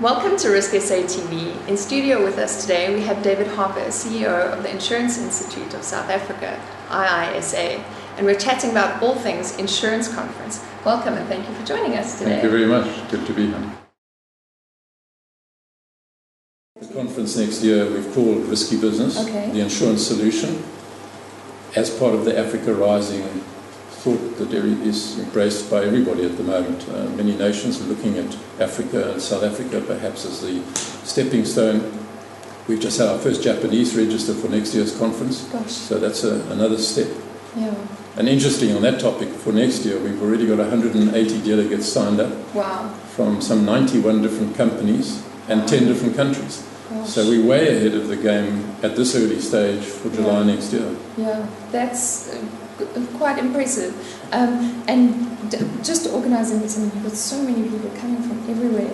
Welcome to RISKSA TV. In studio with us today we have David Harpur, CEO of the Insurance Institute of South Africa, IISA, and we're chatting about all things insurance conference. Welcome and thank you for joining us today. Thank you very much. Good to be here. The conference next year we've called Risky Business, the Insurance Solution, as part of the Africa Rising thought that is embraced by everybody at the moment. Many nations are looking at Africa and South Africa perhaps as the stepping stone. We've just had our first Japanese register for next year's conference, so that's another step. Yeah. And interesting on that topic, for next year we've already got 180 delegates signed up. Wow. From some 91 different companies and 10 different countries. So we're way ahead of the game at this early stage for July next year. Yeah, that's quite impressive. And just organising something, you've got so many people coming from everywhere.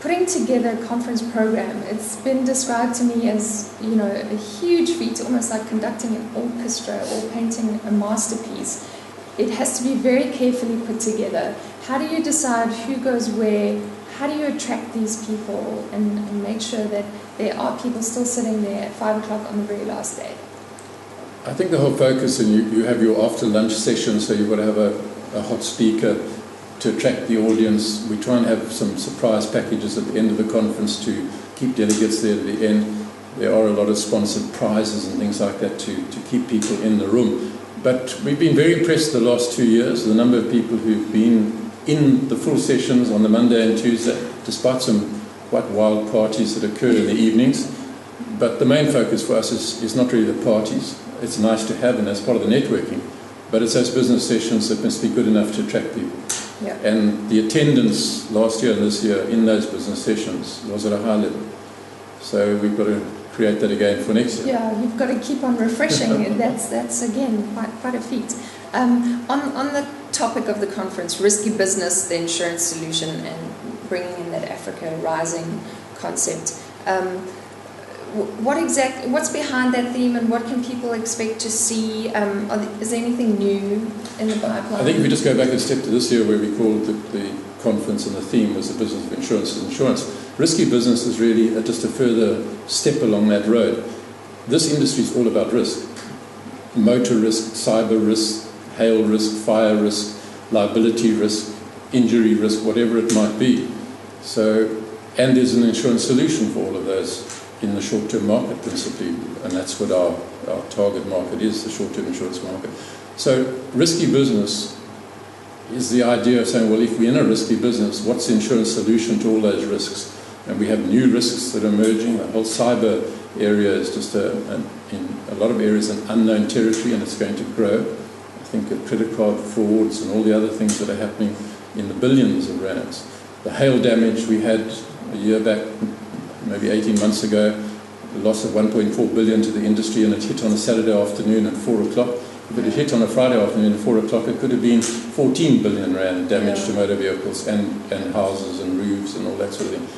Putting together a conference program, it's been described to me as, you know, a huge feat, almost like conducting an orchestra or painting a masterpiece. It has to be very carefully put together. How do you decide who goes where? How do you attract these people and make sure that there are people still sitting there at 5 o'clock on the very last day? I think the whole focus, and you have your after lunch session, so you've got to have a hot speaker to attract the audience. We try and have some surprise packages at the end of the conference to keep delegates there to the end. There are a lot of sponsored prizes and things like that to keep people in the room. But we've been very impressed the last 2 years, the number of people who've been in the full sessions on the Monday and Tuesday, despite some quite wild parties that occur in the evenings. But the main focus for us is not really the parties. It's nice to have and that's part of the networking, but it's those business sessions that must be good enough to attract people. Yeah. And the attendance last year and this year in those business sessions was at a high level. So we've got to create that again for next year. Yeah, you've got to keep on refreshing. that's again quite a feat. On the topic of the conference, Risky Business, the Insurance Solution, and bringing in that Africa Rising concept. What's behind that theme, and what can people expect to see? Is there anything new in the pipeline? I think if we just go back a step to this year where we called the conference and the theme was the business of insurance is insurance. Risky Business is really just a further step along that road. This industry is all about risk. Motor risk, cyber risk, hail risk, fire risk, liability risk, injury risk, whatever it might be. So, and there's an insurance solution for all of those in the short-term market principally, and that's what our target market is, the short-term insurance market. So risky business is the idea of saying, well, if we're in a risky business, what's the insurance solution to all those risks? And we have new risks that are emerging. The whole cyber area is just in a lot of areas an unknown territory, and it's going to grow. I think credit card frauds and all the other things that are happening in the billions of rands. The hail damage we had a year back, maybe 18 months ago, a loss of 1.4 billion to the industry, and it hit on a Saturday afternoon at 4 o'clock. If it had hit on a Friday afternoon at 4 o'clock, it could have been 14 billion rand damage to motor vehicles and houses and roofs and all that sort of thing.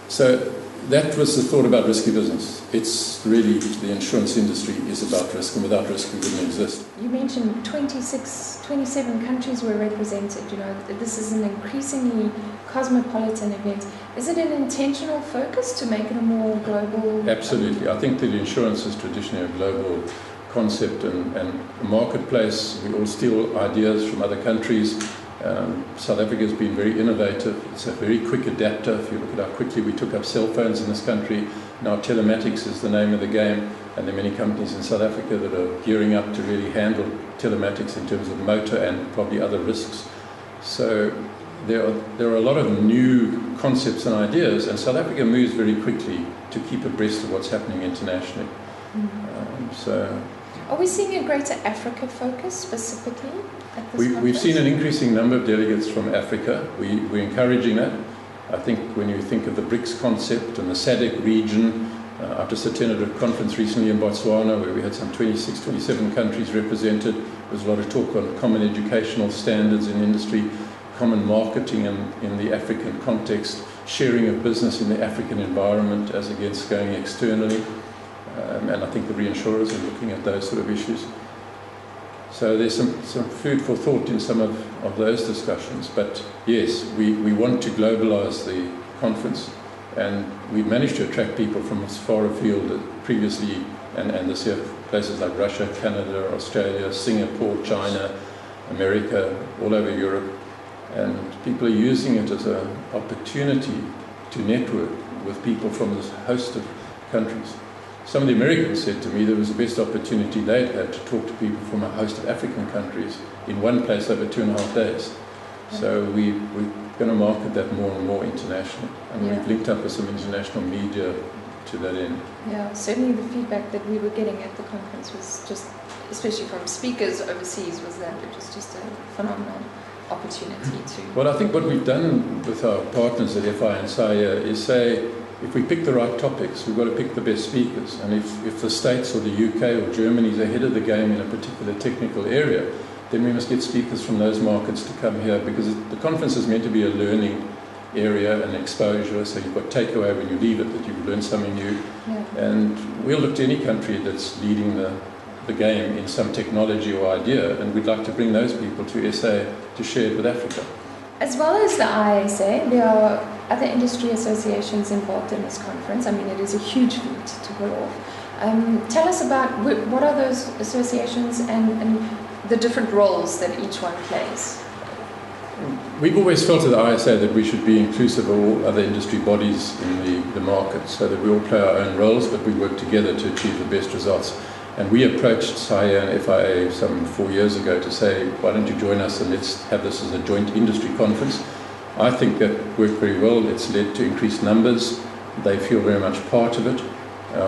So that was the thought about risky business. It's really, the insurance industry is about risk, and without risk we wouldn't exist. You mentioned 27 countries were represented. You know, this is an increasingly cosmopolitan event. Is it an intentional focus to make it a more global? Absolutely. I think that insurance is traditionally a global concept and a marketplace. We all steal ideas from other countries. South Africa has been very innovative. It's a very quick adapter. If you look at how quickly we took up cell phones in this country, now telematics is the name of the game, and there are many companies in South Africa that are gearing up to really handle telematics in terms of motor and probably other risks. So there are a lot of new concepts and ideas, and South Africa moves very quickly to keep abreast of what's happening internationally. Are we seeing a greater Africa focus specifically at this conference? We've seen an increasing number of delegates from Africa. We're encouraging that. I think when you think of the BRICS concept and the SADC region, I just attended a conference recently in Botswana where we had some 26, 27 countries represented. There was a lot of talk on common educational standards in industry, common marketing in the African context, sharing of business in the African environment as against going externally. And I think the reinsurers are looking at those sort of issues. So there's some food for thought in some of those discussions. But yes, we want to globalize the conference. And we've managed to attract people from as far afield previously, and this year places like Russia, Canada, Australia, Singapore, China, America, all over Europe. And people are using it as an opportunity to network with people from this host of countries. Some of the Americans said to me that it was the best opportunity they'd had to talk to people from a host of African countries in one place over 2.5 days. So we're going to market that more and more internationally. And we've linked up with some international media to that end. Yeah, certainly the feedback that we were getting at the conference was just, especially from speakers overseas, was that it was just a phenomenal opportunity to... Well, I think what we've done with our partners at IISA is say, if we pick the right topics, we've got to pick the best speakers. And if the States or the UK or Germany is ahead of the game in a particular technical area, then we must get speakers from those markets to come here, because the conference is meant to be a learning area and exposure, so you've got takeaway when you leave it, that you've learned something new. And we'll look to any country that's leading the game in some technology or idea, and we'd like to bring those people to SA to share it with Africa. As well as the IISA, there are other industry associations involved in this conference. I mean, it is a huge feat to pull off. Tell us about what are those associations and the different roles that each one plays. We've always felt at the IISA that we should be inclusive of all other industry bodies in the market, so that we all play our own roles, but we work together to achieve the best results. And we approached SIA and FIA some 4 years ago to say, why don't you join us and let's have this as a joint industry conference. I think that worked very well. It's led to increased numbers. They feel very much part of it.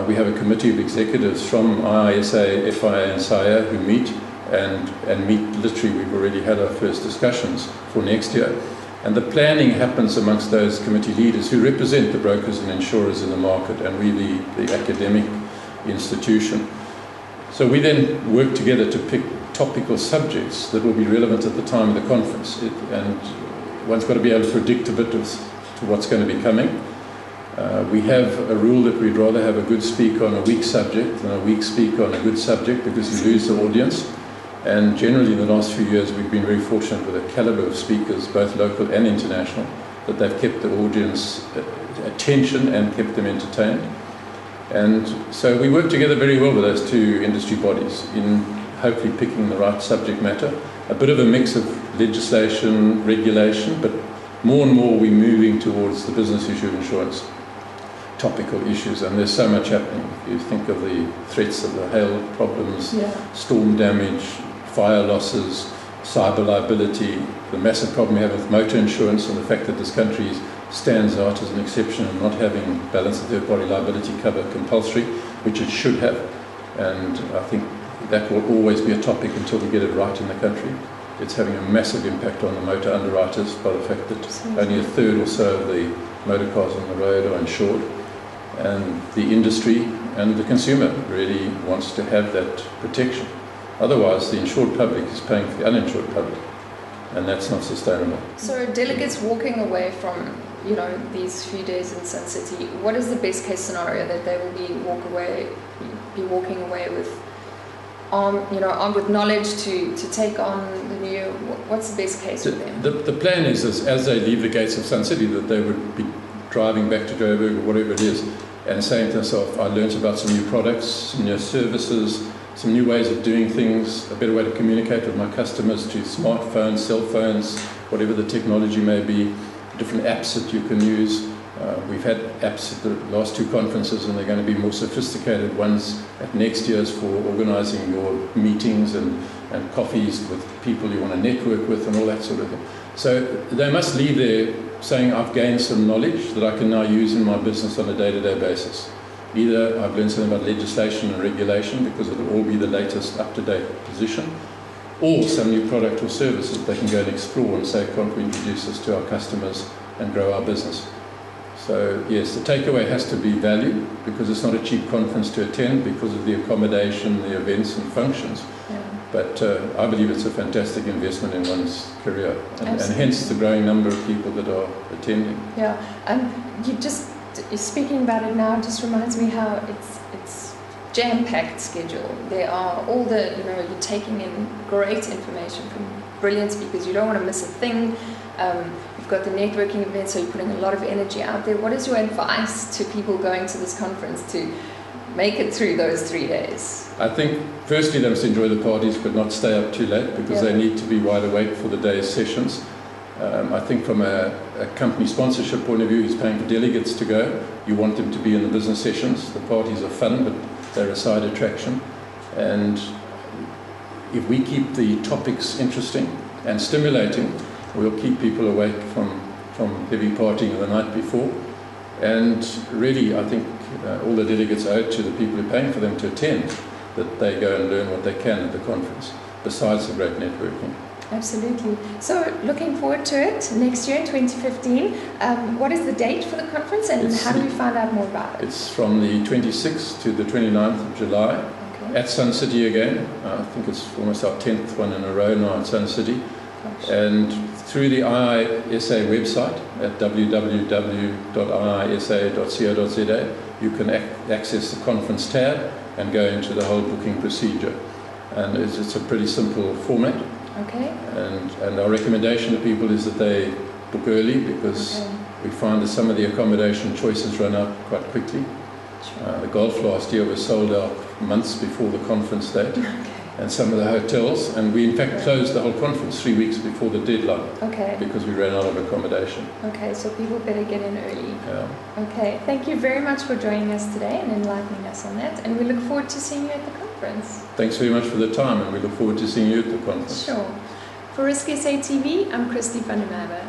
We have a committee of executives from IISA, FIA and SIA who meet and meet literally. We've already had our first discussions for next year. And the planning happens amongst those committee leaders who represent the brokers and insurers in the market, and we the academic institution. So we then work together to pick topical subjects that will be relevant at the time of the conference. And one's got to be able to predict a bit to what's going to be coming. We have a rule that we'd rather have a good speaker on a weak subject than a weak speaker on a good subject, because you lose the audience. And generally in the last few years we've been very fortunate with the caliber of speakers, both local and international, that they've kept the audience attention and kept them entertained. And so we work together very well with those two industry bodies in hopefully picking the right subject matter. A bit of a mix of legislation, regulation, but more and more we're moving towards the business issue of insurance, topical issues, and there's so much happening. If you think of the threats of the hail problems, storm damage, fire losses, cyber liability, the massive problem we have with motor insurance, and the fact that this country stands out as an exception in not having balanced third-party liability cover compulsory, which it should have. And I think that will always be a topic until we get it right in the country. It's having a massive impact on the motor underwriters by the fact that only a third or so of the motor cars on the road are insured. And the industry and the consumer really wants to have that protection. Otherwise, the insured public is paying for the uninsured public, and that's not sustainable. So delegates walking away from, these few days in Sun City, what is the best case scenario that they will be walking away with? Armed with knowledge to take on the new. What's the best case for them? The plan is, as they leave the gates of Sun City, that they would be driving back to Joburg or whatever it is, and saying to themselves, I learned about some new products, some new services, some new ways of doing things, a better way to communicate with my customers, to smartphones, cell phones, whatever the technology may be, different apps that you can use. We've had apps at the last two conferences, and they're going to be more sophisticated ones at next year's for organising your meetings and coffees with people you want to network with and all that sort of thing. So they must leave there saying, I've gained some knowledge that I can now use in my business on a day-to-day basis. Either I've learned something about legislation and regulation, because it'll all be the latest up-to-date position, or some new product or service that they can go and explore and say, can't we introduce this to our customers and grow our business? So yes, the takeaway has to be value, because it's not a cheap conference to attend because of the accommodation, the events and functions. But I believe it's a fantastic investment in one's career, and hence the growing number of people that are attending. You're speaking about it now, just reminds me how it's jam-packed schedule. There are all the, you're taking in great information from brilliant speakers. You don't want to miss a thing. You've You've got the networking event, so you're putting a lot of energy out there. What is your advice to people going to this conference to make it through those 3 days? I think firstly they must enjoy the parties but not stay up too late, because they need to be wide awake for the day's sessions. I think from a company sponsorship point of view, who's paying for delegates to go, you want them to be in the business sessions. The parties are fun, but they're a side attraction. And if we keep the topics interesting and stimulating, we'll keep people awake from heavy partying the night before. And really, I think all the delegates owe it to the people who are paying for them to attend, that they go and learn what they can at the conference, besides the great networking. Absolutely. So looking forward to it next year in 2015. What is the date for the conference, and how do we find out more about it? It's from the 26th to the 29th of July at Sun City again. I think it's almost our 10th one in a row now at Sun City. Gosh. And through the IISA website at www.iisa.co.za, you can access the conference tab and go into the whole booking procedure. And it's a pretty simple format. Okay. And our recommendation to people is that they book early, because we find that some of the accommodation choices run out quite quickly. Sure. The golf last year was sold out months before the conference date, and some of the hotels, and we in fact closed the whole conference 3 weeks before the deadline, because we ran out of accommodation. Okay, so people better get in early. Yeah. Okay, thank you very much for joining us today and enlightening us on that, and we look forward to seeing you at the conference. Thanks very much for the time, and we look forward to seeing you at the conference. Sure. For RISKSA TV, I'm Christy van der Merwe.